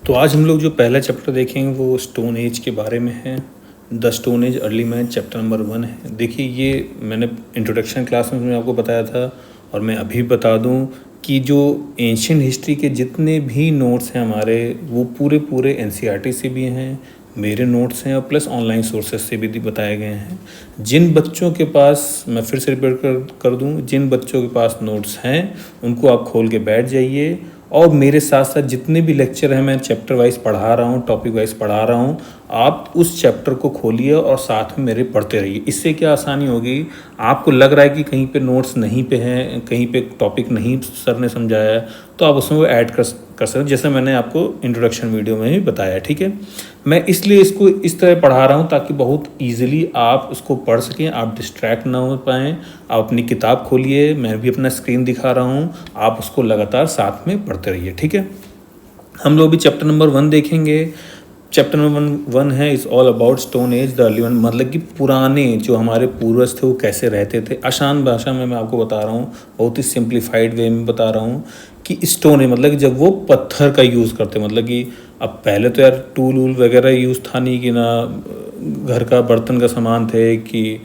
तो आज हम लोग जो पहला चैप्टर देखेंगे वो स्टोन एज के बारे में है। The stone age early man chapter number 1 है। देखिए ये मैंने इंट्रोडक्शन क्लास में आपको बताया था और मैं अभी बता दूं कि जो एंशियंट हिस्ट्री के जितने भी नोट्स हैं हमारे वो पूरे पूरे एनसीईआरटी से भी हैं, मेरे नोट्स हैं और प्लस ऑनलाइन सोर्सेज से भी बताए गए हैं। जिन बच्चों के पास, मैं फिर से रिपीट कर दूं, जिन बच्चों के पास नोट्स हैं उनको आप खोल के बैठ जाइए और मेरे साथ साथ जितने भी लेक्चर हैं मैं चैप्टर वाइज पढ़ा रहा हूँ, टॉपिक वाइज पढ़ा रहा हूँ, आप उस चैप्टर को खोलिए और साथ में मेरे पढ़ते रहिए। इससे क्या आसानी होगी, आपको लग रहा है कि कहीं पे नोट्स नहीं पे हैं, कहीं पे टॉपिक नहीं सर ने समझाया है, तो आप उसमें वो ऐड कर सकते हैं, जैसे मैंने आपको इंट्रोडक्शन वीडियो में भी बताया। ठीक है, मैं इसलिए इसको इस तरह पढ़ा रहा हूँ ताकि बहुत ईजिली आप उसको पढ़ सकें, आप डिस्ट्रैक्ट ना हो पाएँ। आप अपनी किताब खोलिए, मैं भी अपना स्क्रीन दिखा रहा हूँ, आप उसको लगातार साथ में पढ़ते रहिए। ठीक है, हम लोग भी चैप्टर नंबर 1 देखेंगे। चैप्टर नंबर 1 है is all about stone age the early one, मतलब कि पुराने जो हमारे पूर्वज थे वो कैसे रहते थे। आसान भाषा में मैं आपको बता रहा हूँ, बहुत ही सिंप्लीफाइड वे में बता रहा हूँ कि स्टोन है मतलब कि जब वो पत्थर का यूज़ करते, मतलब कि अब पहले तो यार टूल वूल वगैरह यूज़ था नहीं, कि ना घर का बर्तन का सामान थे, कि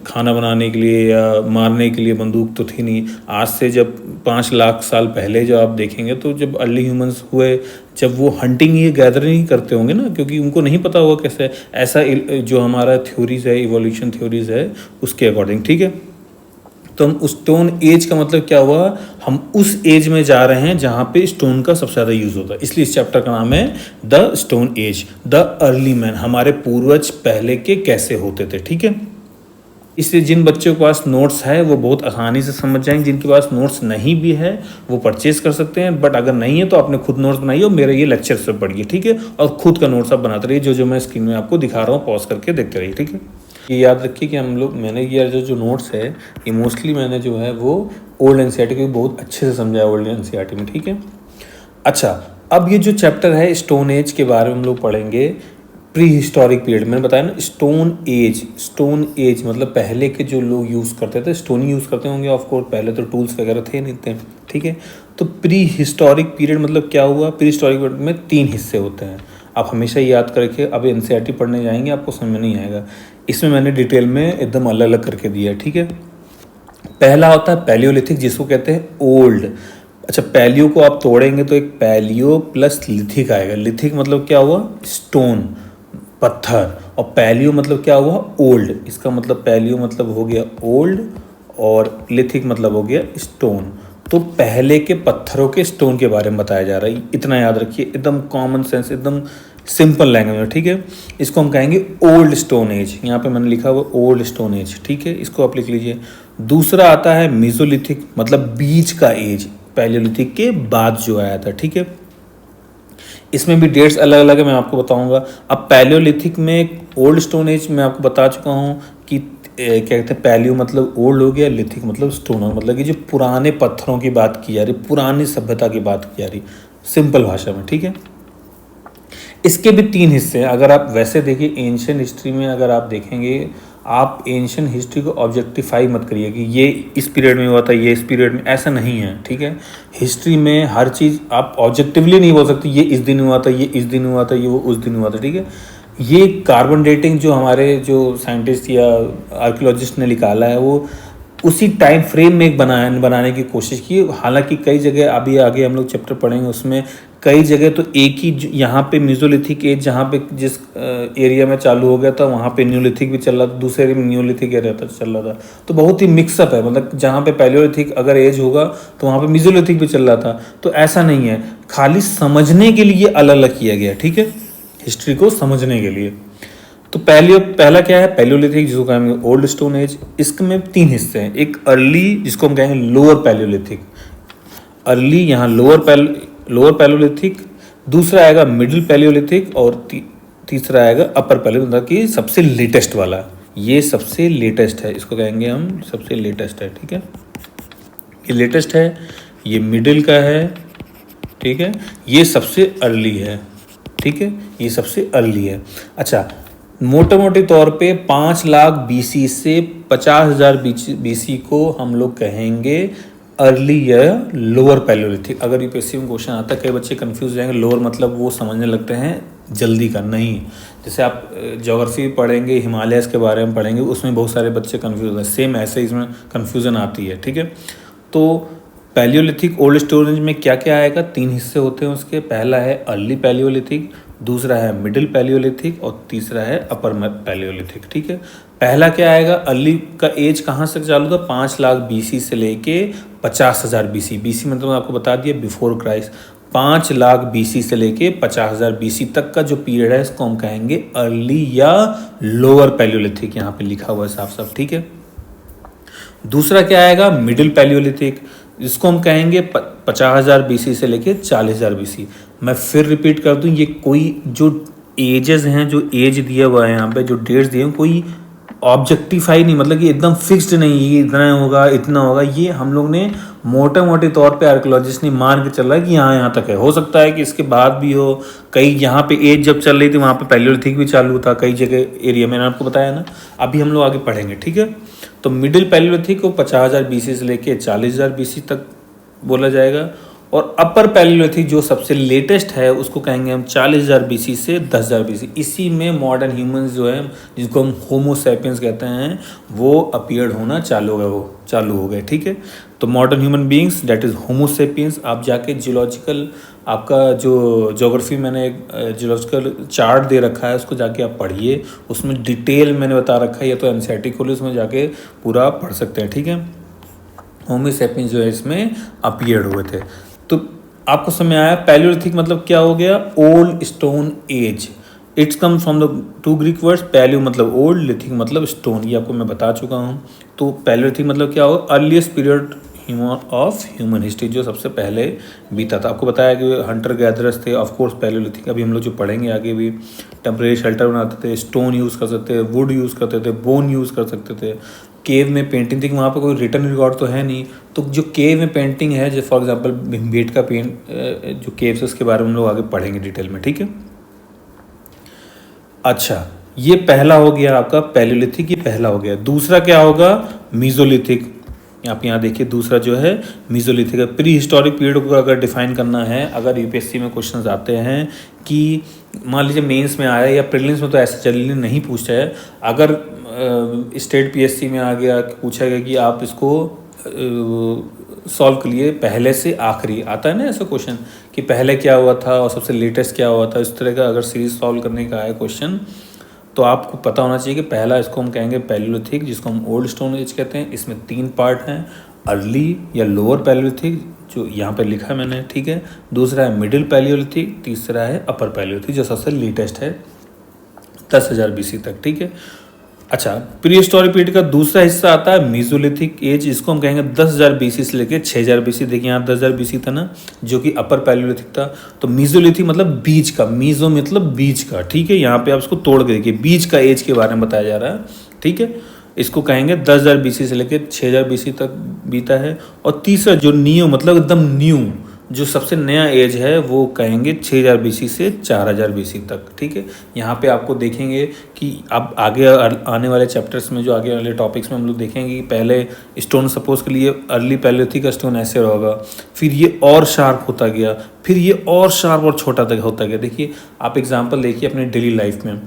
खाना बनाने के लिए या मारने के लिए बंदूक तो थी नहीं। आज से जब 5 लाख साल पहले जो आप देखेंगे तो जब अर्ली ह्यूमंस हुए, जब वो हंटिंग ये गैदरिंग करते होंगे ना, क्योंकि उनको नहीं पता होगा कैसे, ऐसा जो हमारा थ्योरीज है, इवोल्यूशन थ्योरीज है उसके अकॉर्डिंग। ठीक है, तो हम उस स्टोन एज का मतलब क्या हुआ, हम उस एज में जा रहे हैं जहाँ पे स्टोन का सबसे ज़्यादा यूज़ होता है, इसलिए इस चैप्टर का नाम है the stone age the early man, हमारे पूर्वज पहले के कैसे होते थे। ठीक है, इसलिए जिन बच्चों के पास नोट्स है वो बहुत आसानी से समझ जाएंगे, जिनके पास नोट्स नहीं भी है वो परचेज कर सकते हैं, बट अगर नहीं है तो आपने खुद नोट्स बनाइए और मेरे ये लेक्चर से पढ़िए। ठीक है, और खुद का नोट्स आप बनाते रहिए, जो जो मैं स्क्रीन में आपको दिखा रहा हूँ पॉज करके देखते रहिए। ठीक है, ये याद रखिए कि हम लोग, मैंने ये जो नोट्स है ये मोस्टली मैंने जो है वो ओल्ड एनसीईआरटी को बहुत अच्छे से समझाया, ओल्ड एनसीईआरटी में। ठीक है, अच्छा अब ये जो चैप्टर है स्टोन एज के बारे में हम लोग पढ़ेंगे। प्री हिस्टोरिक पीरियड, मैंने बताया ना स्टोन एज मतलब पहले के जो लोग यूज़ करते थे, स्टोन यूज़ करते होंगे ऑफ कोर्स, पहले तो टूल्स वगैरह थे नहीं थे। ठीक है, तो प्री हिस्टोरिक पीरियड मतलब क्या हुआ, प्री हिस्टोरिक पीरियड में 3 हिस्से होते हैं। आप हमेशा याद करके, अब एनसीईआरटी पढ़ने जाएंगे आपको समझ में नहीं आएगा, इसमें मैंने डिटेल में एकदम अलग अलग करके दिया है। ठीक है, पहला होता है पैलियोलिथिक, जिसको कहते हैं ओल्ड। अच्छा, पैलियो को आप तोड़ेंगे तो एक पैलियो प्लस लिथिक आएगा। लिथिक मतलब क्या हुआ, स्टोन, पत्थर, और पैलियो मतलब क्या हुआ, ओल्ड। इसका मतलब पैलियो मतलब हो गया ओल्ड और लिथिक मतलब हो गया स्टोन। तो पहले के पत्थरों के स्टोन के बारे में बताया जा रहा है, इतना याद रखिए, एकदम कॉमन सेंस, एकदम सिंपल लैंग्वेज में। ठीक है, इसको हम कहेंगे ओल्ड स्टोन एज, यहाँ पे मैंने लिखा हुआ ओल्ड स्टोन एज। ठीक है, इसको आप लिख लीजिए। दूसरा आता है मेसोलिथिक, मतलब बीच का एज, पैलियोलिथिक के बाद जो आया था। ठीक है, इसमें भी डेट्स अलग अलग है, मैं आपको बताऊंगा। अब पैलियोलिथिक में ओल्ड स्टोन एज मैं आपको बता चुका हूँ कि क्या कहते हैं, पैलियो मतलब ओल्ड हो गया, लिथिक मतलब स्टोन, मतलब कि जो पुराने पत्थरों की बात की जा रही, पुरानी सभ्यता की बात की जा रही, सिंपल भाषा में। ठीक है, इसके भी 3 हिस्से हैं। अगर आप वैसे देखिए एंशियंट हिस्ट्री में, अगर आप देखेंगे, आप एंशियंट हिस्ट्री को ऑब्जेक्टिफाई मत करिए कि ये इस पीरियड में हुआ था, ये इस पीरियड में, ऐसा नहीं है। ठीक है, हिस्ट्री में हर चीज़ आप ऑब्जेक्टिवली नहीं बोल सकते, ये इस दिन हुआ था, ये इस दिन हुआ था, ये वो उस दिन हुआ था। ठीक है, ये कार्बन डेटिंग जो हमारे जो साइंटिस्ट या आर्कियोलॉजिस्ट ने निकाला है वो उसी टाइम फ्रेम में एक बनाने की कोशिश की। हालांकि कई जगह, अभी आगे हम लोग चैप्टर पढ़ेंगे उसमें, कई जगह तो एक ही, यहाँ पे मेसोलिथिक एज जहाँ पे जिस एरिया में चालू हो गया था वहाँ पे न्यूलिथिक भी चल रहा था, दूसरे एरिया में न्यूलिथिक एरिया था चल रहा था। तो बहुत ही मिक्सअप है, मतलब जहाँ पे पैलियोलिथिक अगर एज होगा तो वहाँ पे मेसोलिथिक भी चल रहा था। तो ऐसा नहीं है, खाली समझने के लिए अलग अलग किया गया। ठीक है, हिस्ट्री को समझने के लिए। तो पहला क्या है, पैलियोलिथिक, जिसको कहेंगे ओल्ड स्टोन एज। इसमें 3 हिस्से हैं, एक अर्ली जिसको हम कहेंगे लोअर पैलियोलिथिक, अर्ली यहाँ लोअर पैलियोलिथिक, दूसरा आएगा मिडिल पैलियोलिथिक, और तीसरा आएगा अपर पैलियोलिथिक, मतलब कि सबसे लेटेस्ट वाला। ये सबसे लेटेस्ट है, इसको कहेंगे हम सबसे लेटेस्ट है। ठीक है, ये लेटेस्ट है, ये मिडिल का है। ठीक है, ये सबसे अर्ली है। ठीक है, ये सबसे अर्ली है। अच्छा, मोटे तौर पे 5 लाख BC से 50,000 BC को हम लोग कहेंगे अर्ली या लोअर पैलियोलिथिक। अगर यूपीएससी में क्वेश्चन आता है, कई बच्चे कंफ्यूज जाएंगे, लोअर मतलब वो समझने लगते हैं जल्दी का, नहीं। जैसे आप ज्योग्राफी पढ़ेंगे, हिमालयस के बारे में पढ़ेंगे, उसमें बहुत सारे बच्चे कंफ्यूज हैं, सेम ऐसे इसमें कंफ्यूजन आती है, ठीक है। तो पैलियोलिथिक ओल्ड स्टोन एज में क्या क्या आएगा, 3 हिस्से होते हैं उसके। पहला है अर्ली पैलियोलिथिक, दूसरा है मिडिल पैलियोलिथिक और तीसरा है अपर पैलियोलिथिक, ठीक है। पहला क्या आएगा, अर्ली का एज कहाँ से चालू था, 5 लाख BC से लेके 50,000 BC। BC मतलब आपको बता दिया बिफोर क्राइस्ट। 5 लाख BC से लेके 50,000 BC तक का जो पीरियड है इसको हम कहेंगे अर्ली या लोअर पैलियोलिथिक, यहाँ पे लिखा हुआ है साफ साफ, ठीक है। दूसरा क्या आएगा, मिडिल पैलियोलिथिक, जिसको हम कहेंगे 50,000 BC से लेके 40,000 BC। मैं फिर रिपीट कर दूं, ये कोई जो एजेस हैं, जो एज दिया हुआ है यहाँ पे, जो डेट्स दिए हैं, कोई ऑब्जेक्टिफाई नहीं, मतलब कि एकदम फिक्स्ड नहीं, ये इतना होगा इतना होगा। ये हम लोग ने मोटे मोटे तौर पे आर्कियोलॉजिस्ट ने मान के चल रहा है कि यहाँ तक है। हो सकता है कि इसके बाद भी हो, कई यहाँ पे एज जब चल रही थी वहाँ पे पैलियोलिथिक भी चालू था कई जगह एरिया, मैंने आपको बताया ना। अभी हम लोग आगे पढ़ेंगे, ठीक है। तो मिडिल पैलियोलिथिक को 50,000 BC से लेके 40,000 BC तक बोला जाएगा, और अपर पैलियोलिथिक जो सबसे लेटेस्ट है उसको कहेंगे हम 40,000 BC से 10,000 BC। इसी में मॉडर्न ह्यूमंस जो है, जिसको हम होमो सैपियंस कहते हैं, वो अपीयर्ड होना चालू हो गए, ठीक है। तो modern human beings that is Homo sapiens. आप जाके जियोलॉजिकल, आपका जो ज्योग्राफी मैंने एक जियोलॉजिकल चार्ट दे रखा है, उसको जाके आप पढ़िए, उसमें डिटेल मैंने बता रखा है, या तो एनसीईआरटी खोलिए, उसमें जाके पूरा पढ़ सकते हैं, ठीक है। होमो सैपियंस जो है इसमें अपीयर्ड हुए थे। तो आपको समझ आया पैलियोलिथिक मतलब क्या हो गया, old stone age. It's come from the 2 Greek words, palaeo मतलब ओल्ड, लिथिक मतलब स्टोन, ये आपको मैं बता चुका हूँ। तो पैलियोलिथिक मतलब क्या हो, earliest period of human history, जो सबसे पहले बीता था। आपको बताया कि हंटर गैदरर्स थे, ऑफ कोर्स पैलियोलिथिक। अभी हम लोग जो पढ़ेंगे आगे भी, टेम्परेरी शेल्टर बनाते थे, स्टोन यूज़ कर सकते थे, वुड यूज़ करते थे, बोन यूज़ कर सकते थे। केव में पेंटिंग थी, वहाँ पे कोई रिटर्न रिकॉर्ड तो है नहीं, तो जो केव में पेंटिंग है, जैसे फॉर एग्जांपल भीमबेटका जो केव्स है उसके बारे में हम लोग आगे पढ़ेंगे डिटेल में, ठीक है। अच्छा, ये पहला हो गया आपका पैलियोलिथिक, ये पहला हो गया। दूसरा क्या होगा, मीजोलिथिक। आप यहाँ देखिए, दूसरा जो है मीजोलिथिक है। प्री हिस्टोरिक पीरियड को अगर डिफाइन करना है, अगर यूपीएससी में क्वेश्चंस आते हैं कि मान लीजिए मेंस में आया या प्रीलिम्स में, तो ऐसे जनरली नहीं पूछता है। अगर स्टेट पीएससी में आ गया, पूछा गया कि आप इसको सॉल्व करिए पहले से आखिरी, आता है ना ऐसा क्वेश्चन कि पहले क्या हुआ था और सबसे लेटेस्ट क्या हुआ था, इस तरह का अगर सीरीज सॉल्व करने का है क्वेश्चन, तो आपको पता होना चाहिए कि पहला इसको हम कहेंगे पैलियोलिथिक, जिसको हम ओल्ड स्टोन एज कहते हैं। इसमें 3 पार्ट हैं, अर्ली या लोअर पैलियोलिथिक जो यहाँ पर लिखा है मैंने, ठीक है। दूसरा है मिडिल पैलियोलिथिक, तीसरा है अपर पैलियोलिथिक जो सबसे लेटेस्ट है 10,000 BC तक, ठीक है। अच्छा, प्री हिस्टोरिक पीरियड का दूसरा हिस्सा आता है मीजोलिथिक एज, इसको हम कहेंगे 10,000 BC से लेकर 6,000 BC। देखिए यहाँ 10,000 BC था ना, जो कि अपर पैलियोलिथिक था। तो मीजोलिथिक मतलब बीच का, मीजो मतलब बीच का, ठीक है। यहाँ पे आप इसको तोड़ के देखिए, बीच का एज के बारे में बताया जा रहा है, ठीक है। इसको कहेंगे 10,000 BC से लेकर 6,000 BC तक बीता है। और तीसरा जो न्यू मतलब एकदम न्यू, जो सबसे नया एज है, वो कहेंगे 6,000 BC से 4,000 BC तक, ठीक है। यहाँ पे आपको देखेंगे कि अब आगे आने वाले चैप्टर्स में, जो आगे वाले टॉपिक्स में हम लोग देखेंगे कि पहले स्टोन सपोज के लिए अर्ली पैलियोलिथिक का स्टोन ऐसे होगा, फिर ये और शार्प होता गया, फिर ये और शार्प और छोटा तक होता गया। देखिए आप एग्जाम्पल देखिए अपने डेली लाइफ में,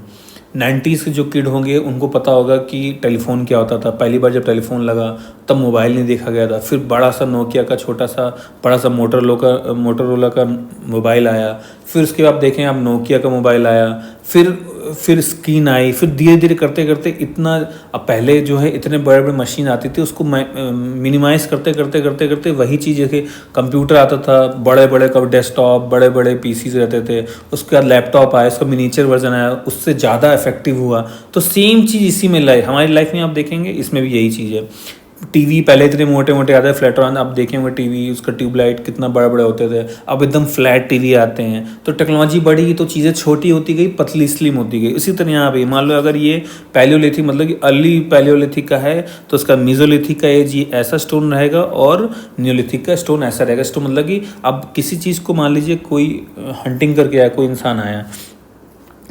90s के जो किड होंगे उनको पता होगा कि टेलीफोन क्या होता था। पहली बार जब टेलीफोन लगा तब मोबाइल नहीं देखा गया था, फिर बड़ा सा नोकिया का छोटा सा बड़ा सा मोटरोला का मोबाइल आया, फिर उसके बाद देखें आप नोकिया का मोबाइल आया, फिर स्क्रीन आई, फिर धीरे धीरे करते करते इतना, अब पहले जो है इतने बड़े बड़े मशीन आती थी, उसको मिनिमाइज़ करते करते करते करते वही चीज़ जैसे कंप्यूटर आता था, बड़े बड़े डेस्कटॉप, बड़े बड़े पीसीज रहते थे, उसके बाद लैपटॉप आया, उसका मिनीचर वर्जन आया, उससे ज़्यादा इफेक्टिव हुआ। तो सेम चीज़ इसी में हमारी लाइफ में आप देखेंगे, इसमें भी यही चीज़ है। टीवी पहले इतने मोटे मोटे आते हैं फ्लैटरॉन, आप देखेंगे टीवी, उसका ट्यूबलाइट कितना बड़े बड़े होते थे, अब एकदम फ्लैट टीवी आते हैं। तो टेक्नोलॉजी बढ़ी तो चीज़ें छोटी होती गई, पतली स्लिम होती गई। इसी तरह यहाँ पे मान लो अगर ये पैलियोलिथिक मतलब कि अर्ली पैलियोलिथिक का है, तो उसका मीजोलिथिक का एज ये ऐसा स्टोन रहेगा, और न्योलिथिक का स्टोन ऐसा रहेगा। स्टोन मतलब कि अब किसी चीज़ को मान लीजिए कोई हंटिंग करके आया, कोई इंसान आया,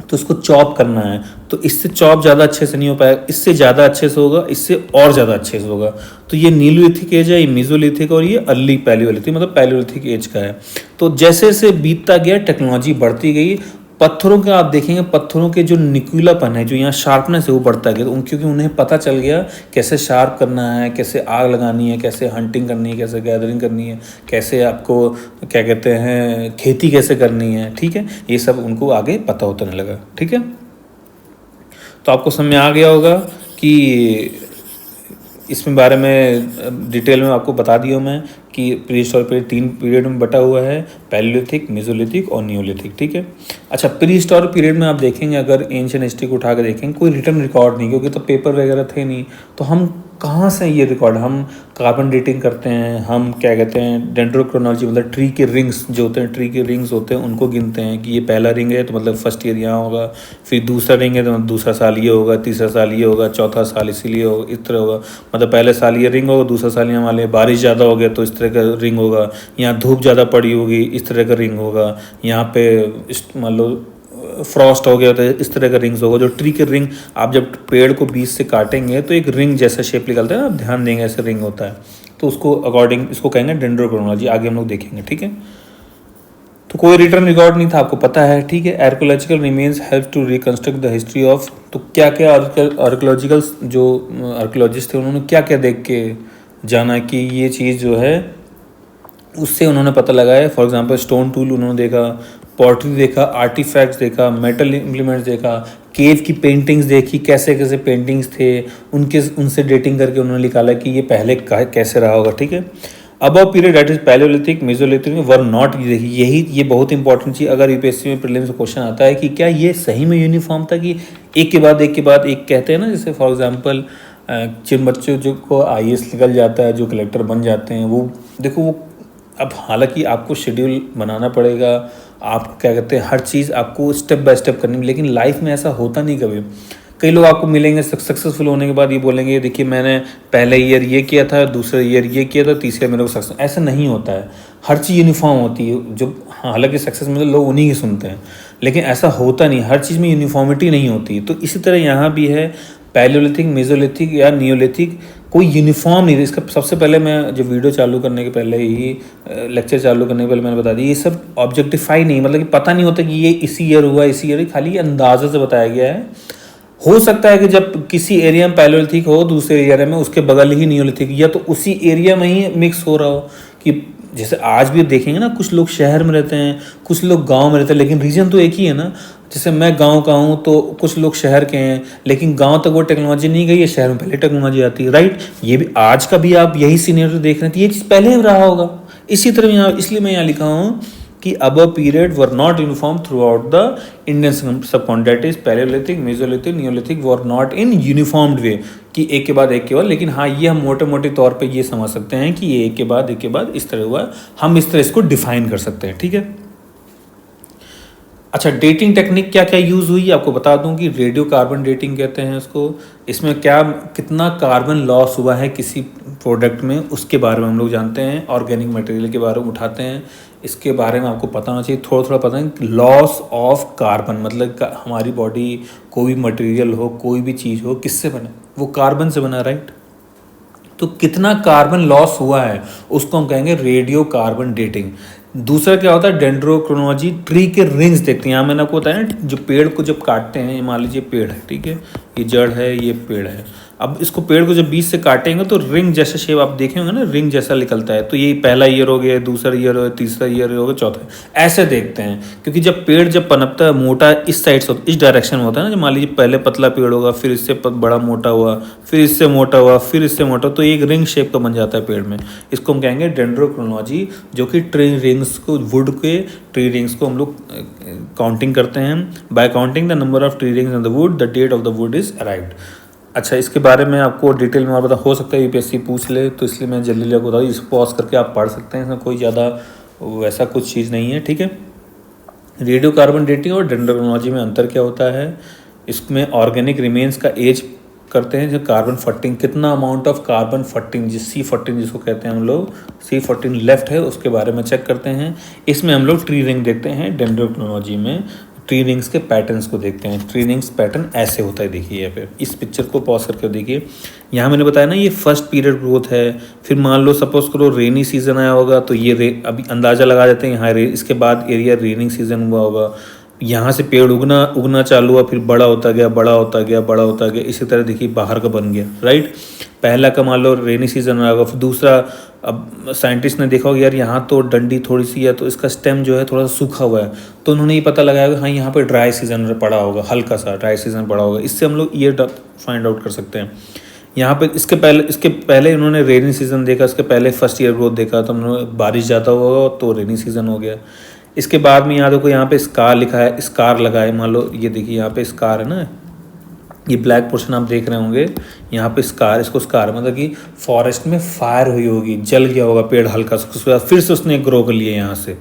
तो उसको चॉप करना है, तो इससे चॉप ज़्यादा अच्छे से नहीं हो पाएगा, इससे ज़्यादा अच्छे से होगा, इससे और ज़्यादा अच्छे से होगा। तो ये नीलोलिथिक एज है, ये मेसोलिथिक और ये अर्ली पैलियोलिथिक मतलब पैलियोलिथिक एज का है। तो जैसे जैसे बीतता गया टेक्नोलॉजी बढ़ती गई, पत्थरों के आप देखेंगे पत्थरों के जो निकुलापन है, जो यहाँ शार्पनेस है वो बढ़ता गया। तो क्योंकि उन्हें पता चल गया कैसे शार्प करना है, कैसे आग लगानी है, कैसे हंटिंग करनी है, कैसे गैदरिंग करनी है, कैसे आपको क्या कहते हैं खेती कैसे करनी है, ठीक है, ये सब उनको आगे पता होने लगा। ठीक है, तो आपको समझ में आ गया होगा कि इसमें बारे में डिटेल में आपको बता दिया मैं कि प्रीहिस्टोरिक पीरियड 3 पीरियड में बटा हुआ है, पैलियोलिथिक, मेसोलिथिक और नियोलिथिक। ठीक है, अच्छा प्रीहिस्टोरिक पीरियड में आप देखेंगे, अगर एंशिएंट हिस्ट्री को उठा के देखेंगे, कोई रिटर्न रिकॉर्ड नहीं, क्योंकि तो पेपर वगैरह थे नहीं, तो हम कहाँ से ये रिकॉर्ड, हम कार्बन डेटिंग करते हैं, हम क्या कहते हैं डेंड्रोक्रोनोलॉजी मतलब ट्री के रिंग्स जो होते हैं, ट्री के रिंग्स होते हैं उनको गिनते हैं कि ये पहला रिंग है तो मतलब फर्स्ट ईयर यहाँ होगा, फिर दूसरा रिंग है तो दूसरा साल ये होगा, तीसरा साल ये होगा, चौथा साल इसीलिए होगा, इस तरह होगा, मतलब पहले साल ये रिंग होगा, दूसरा साल यहाँ वाले बारिश ज़्यादा हो गया तो इस तरह का रिंग होगा, यहाँ धूप ज़्यादा पड़ी होगी इस तरह का रिंग होगा, यहाँ पे मान लो फ्रॉस्ट हो गया तो इस तरह का रिंग्स होगा। जो ट्री के रिंग आप जब पेड़ को बीच से काटेंगे तो एक रिंग जैसा शेप निकलता है ना, आप ध्यान देंगे ऐसे रिंग होता है, तो उसको अकॉर्डिंग इसको कहेंगे डेंड्रोक्रोनोलॉजी, आगे हम लोग देखेंगे। ठीक है, तो कोई रिटर्न रिकॉर्ड नहीं था, आपको पता है। ठीक है, archaeological remains help to reconstruct the history of, तो क्या क्या आर्कोलॉजिकल जो आर्कोलॉजिस्ट थे उन्होंने क्या क्या देख के जाना कि ये चीज़ जो है, उससे उन्होंने पता लगाया। फॉर एग्जांपल स्टोन टूल उन्होंने देखा, पॉटरी देखा, आर्टिफैक्ट्स देखा, मेटल इम्प्लीमेंट्स देखा, केव की पेंटिंग्स देखी, कैसे कैसे पेंटिंग्स थे उनसे डेटिंग करके उन्होंने निकाला कि ये पहले कैसे रहा होगा। ठीक है, above period that is Palaeolithic Mesolithic were not, यही ये बहुत इंपॉर्टेंट चीज़, अगर यूपीएससी में प्रीलिम्स में क्वेश्चन आता है कि क्या ये सही में यूनिफॉर्म था कि एक के बाद एक के बाद एक, कहते हैं ना जैसे फॉर एग्जांपल जिन बच्चों जो को आईएएस निकल जाता है, जो कलेक्टर बन जाते हैं, वो देखो वो अब हालांकि आपको शेड्यूल बनाना पड़ेगा, आप क्या कहते हैं हर चीज़ आपको स्टेप बाय स्टेप करनी, लेकिन लाइफ में ऐसा होता नहीं कभी। कई लोग आपको मिलेंगे सक्सेसफुल होने के बाद ये बोलेंगे देखिए मैंने पहले ईयर ये किया था, दूसरे ईयर ये किया था, तीसरे मेरे को सक्सेस, ऐसा नहीं होता है। हर चीज़ यूनिफॉर्म होती है, जो हालांकि सक्सेस में तो लोग उन्हीं की सुनते हैं, लेकिन ऐसा होता नहीं, हर चीज़ में यूनिफॉर्मिटी नहीं होती। तो इसी तरह यहाँ भी है, पैलियोलिथिक, मेसोलिथिक या नियोलिथिक कोई यूनिफॉर्म नहीं है। इसका सबसे पहले मैं जो वीडियो चालू करने के पहले ही लेक्चर चालू करने के पहले मैंने बता दी, ये सब ऑब्जेक्टिफाई नहीं, मतलब कि पता नहीं होता कि ये इसी ईयर हुआ, इसी ईयर, खाली ये अंदाज़े से बताया गया है। हो सकता है कि जब किसी एरिया में पैलियोलिथिक हो, दूसरे एरिया में उसके बगल ही नियोलिथिक, या तो उसी एरिया में ही मिक्स हो रहा हो। कि जैसे आज भी देखेंगे ना, कुछ लोग शहर में रहते हैं, कुछ लोग गांव में रहते हैं, लेकिन रीजन तो एक ही है ना। जैसे मैं गांव का हूँ तो कुछ लोग शहर के हैं, लेकिन गांव तक वो टेक्नोलॉजी नहीं गई है, शहर में पहले टेक्नोलॉजी आती है, राइट। ये भी आज का भी आप यही सीनियर देख रहे हैं, तो ये चीज़ पहले रहा होगा। इसी तरह यहाँ, इसलिए मैं यहाँ लिखा हूँ कि above period were not uniform throughout the Indian subcontinent, that is Paleolithic, Mesolithic, Neolithic were not in uniformed way, कि एक के बाद एक के बाद। लेकिन हाँ, ये हम मोटे मोटे तौर पे ये समझ सकते हैं कि ये एक के बाद इस तरह हुआ, हम इस तरह इसको डिफाइन कर सकते हैं। ठीक है, अच्छा डेटिंग टेक्निक क्या क्या यूज़ हुई आपको बता दूं कि रेडियो कार्बन डेटिंग कहते हैं इसको। इसमें क्या कितना कार्बन लॉस हुआ है किसी प्रोडक्ट में, उसके बारे में हम लोग जानते हैं। ऑर्गेनिक मटेरियल के बारे में उठाते हैं, इसके बारे में आपको पता होना चाहिए, थोड़ा थोड़ा पता है। लॉस ऑफ कार्बन मतलब हमारी बॉडी कोई भी मटेरियल हो, कोई भी चीज़ हो, किससे बने, वो कार्बन से बना, राइट। तो कितना कार्बन लॉस हुआ है उसको हम कहेंगे रेडियो कार्बन डेटिंग। दूसरा क्या होता है, डेंड्रोक्रोनोलॉजी, ट्री के रिंग्स देखते हैं। यहाँ मैंने आपको बताया ना, जो पेड़ को जब काटते हैं, मान लीजिए पेड़ है, ठीक है, ये जड़ है, ये पेड़ है, अब इसको पेड़ को जब बीच से काटेंगे तो रिंग जैसा शेप आप देखे होंगे ना, रिंग जैसा निकलता है। तो ये पहला ईयर हो गया, दूसरा ईयर हो गया, तीसरा ईयर हो गया, चौथा, ऐसे देखते हैं। क्योंकि जब पेड़ जब पनपता है, मोटा इस साइड से, इस डायरेक्शन में होता है ना, जब मान लीजिए पहले पतला पेड़ होगा, फिर इससे बड़ा मोटा हुआ, फिर इससे मोटा हुआ, फिर इससे मोटा, तो एक रिंग शेप का बन जाता है पेड़ में। इसको हम कहेंगे डेंड्रोक्रोनोलॉजी, जो कि ट्री रिंग्स को, वुड के ट्री रिंग्स को हम लोग काउंटिंग करते हैं। By counting the number of tree rings in the wood, the date of the wood is arrived. अच्छा, इसके बारे में आपको डिटेल में और बता, हो सकता है यूपीएससी पूछ ले, तो इसलिए मैं जल्दी आपको बताऊँ, इसको पॉज करके आप पढ़ सकते हैं, इसमें कोई ज़्यादा वैसा कुछ चीज़ नहीं है। ठीक है, रेडियो कार्बन डेटिंग और डेंड्रोक्रोनोलॉजी में अंतर क्या होता है, इसमें ऑर्गेनिक रिमेन्स का एज करते हैं, जो कार्बन 14 कितना अमाउंट ऑफ कार्बन 14 जिस C14 जिसको कहते हैं हम लोग, C14 लेफ्ट है, उसके बारे में चेक करते हैं। इसमें हम लोग ट्री रिंग देखते हैं डेंड्रोक्रोनोलॉजी में। ट्री रिंग्स के पैटर्न्स को देखते हैं। ट्री रिंग्स पैटर्न ऐसे होता है, देखिए यहाँ पे इस पिक्चर को पॉज करके देखिए। यहाँ मैंने बताया ना ये फर्स्ट पीरियड ग्रोथ है। फिर मान लो सपोज करो रेनी सीजन आया होगा तो ये अभी अंदाज़ा लगा देते हैं यहाँ इसके बाद एरिया रेनिंग सीजन हुआ होगा। यहाँ से पेड़ उगना चालू हुआ, फिर बड़ा होता गया, बड़ा होता गया, बड़ा होता गया, इसी तरह देखिए बाहर का बन गया, राइट। पहला का मान लो रेनी सीजन आया होगा, फिर दूसरा, अब साइंटिस्ट ने देखा होगा यार यहाँ तो डंडी थोड़ी सी है तो इसका स्टेम जो है थोड़ा सा सूखा हुआ है, तो उन्होंने ये पता लगाया कि हाँ यहाँ पे ड्राई सीजन पड़ा होगा, हल्का सा ड्राई सीजन पड़ा होगा। इससे हम लोग ये फाइंड आउट कर सकते हैं। यहाँ पे इसके पहले इन्होंने रेनी सीजन देखा, इसके पहले फर्स्ट ईयर ग्रोथ देखा, तो उन्होंने बारिश ज़्यादा होगा तो रेनी सीजन हो गया। इसके बाद में यहाँ देखो यहाँ पे स्कार लिखा है, स्कार लगा है, मान लो ये देखिए यहाँ पे स्कार है ना, ये ब्लैक पोर्शन आप देख रहे होंगे यहाँ पे स्कार, इसको स्कार मतलब कि फॉरेस्ट में फायर हुई होगी, जल गया होगा पेड़ हल्का सा, उसके बाद फिर से उसने ग्रो कर लिया यहाँ से,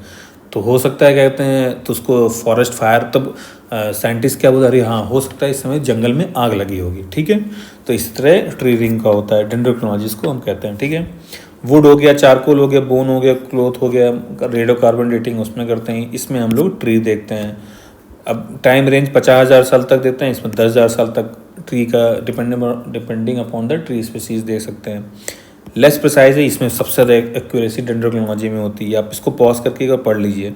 तो हो सकता है कहते हैं तो उसको फॉरेस्ट फायर, तब साइंटिस्ट क्या बोलते, अरे हाँ हो सकता है इस समय जंगल में आग लगी होगी, ठीक है। तो इस तरह ट्री रिंग का होता है, डेंड्रोक्रोलॉजी जिसको हम कहते हैं, ठीक है। वुड हो गया, चारकोल हो गया, बोन हो गया, क्लोथ हो गया, रेडियो कार्बन डेटिंग उसमें करते हैं, इसमें हम लोग ट्री देखते हैं। अब टाइम रेंज 50,000 साल तक देते हैं, इसमें 10,000 साल तक ट्री का depending upon the tree species दे सकते हैं। लेस प्रिसाइज है, इसमें सबसे ज़्यादा एक्यूरेसी डेंड्रोक्रोलॉजी में होती है, आप इसको पॉज करके एक पढ़ लीजिए,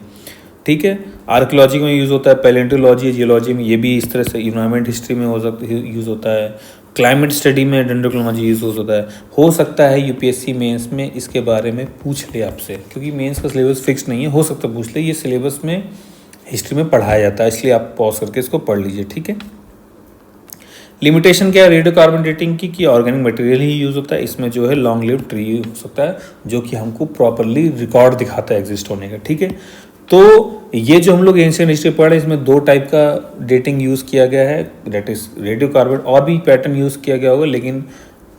ठीक है। आर्कियोलॉजी में यूज़ होता है, पैलेंटोलॉजी, जियोलॉजी में ये भी इस तरह से, इन्वायरमेंट हिस्ट्री में यूज़ होता है, क्लाइमेट स्टडी में डेंड्रोक्रोलॉजी यूज़ होता है। हो सकता है यूपीएससी मेंस में इसके बारे में पूछ ले आपसे, क्योंकि मेंस का सिलेबस फिक्स नहीं है, हो सकता है पूछ ले, ये सिलेबस में हिस्ट्री में पढ़ाया जाता है, इसलिए आप पॉज करके इसको पढ़ लीजिए, ठीक है। लिमिटेशन क्या है रेडियो कार्बन डेटिंग की, कि ऑर्गेनिक मटेरियल ही यूज़ होता है, इसमें जो है लॉन्ग लिव ट्री हो सकता है जो कि हमको प्रॉपरली रिकॉर्ड दिखाता है एग्जिस्ट होने का, ठीक है। तो ये जो हम लोग एंशिएंट हिस्ट्री पढ़ रहे हैं इसमें 2 टाइप का डेटिंग यूज़ किया गया है, दैट इज रेडियो कार्बन, और भी पैटर्न यूज़ किया गया होगा, लेकिन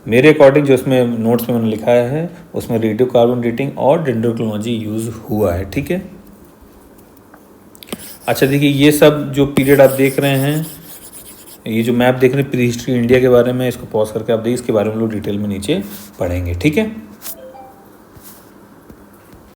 मेरे अकॉर्डिंग जो इसमें नोट्स में मैंने लिखा है उसमें रेडियो कार्बन डेटिंग और डेंड्रोक्रोलॉजी यूज़ हुआ है, ठीक है। अच्छा देखिए ये सब जो पीरियड आप देख रहे हैं, ये जो मैप देख रहे हैं प्री हिस्ट्री इंडिया के बारे में, इसको पॉज करके आप देखिए, इसके बारे में लोग डिटेल में नीचे पढ़ेंगे, ठीक है।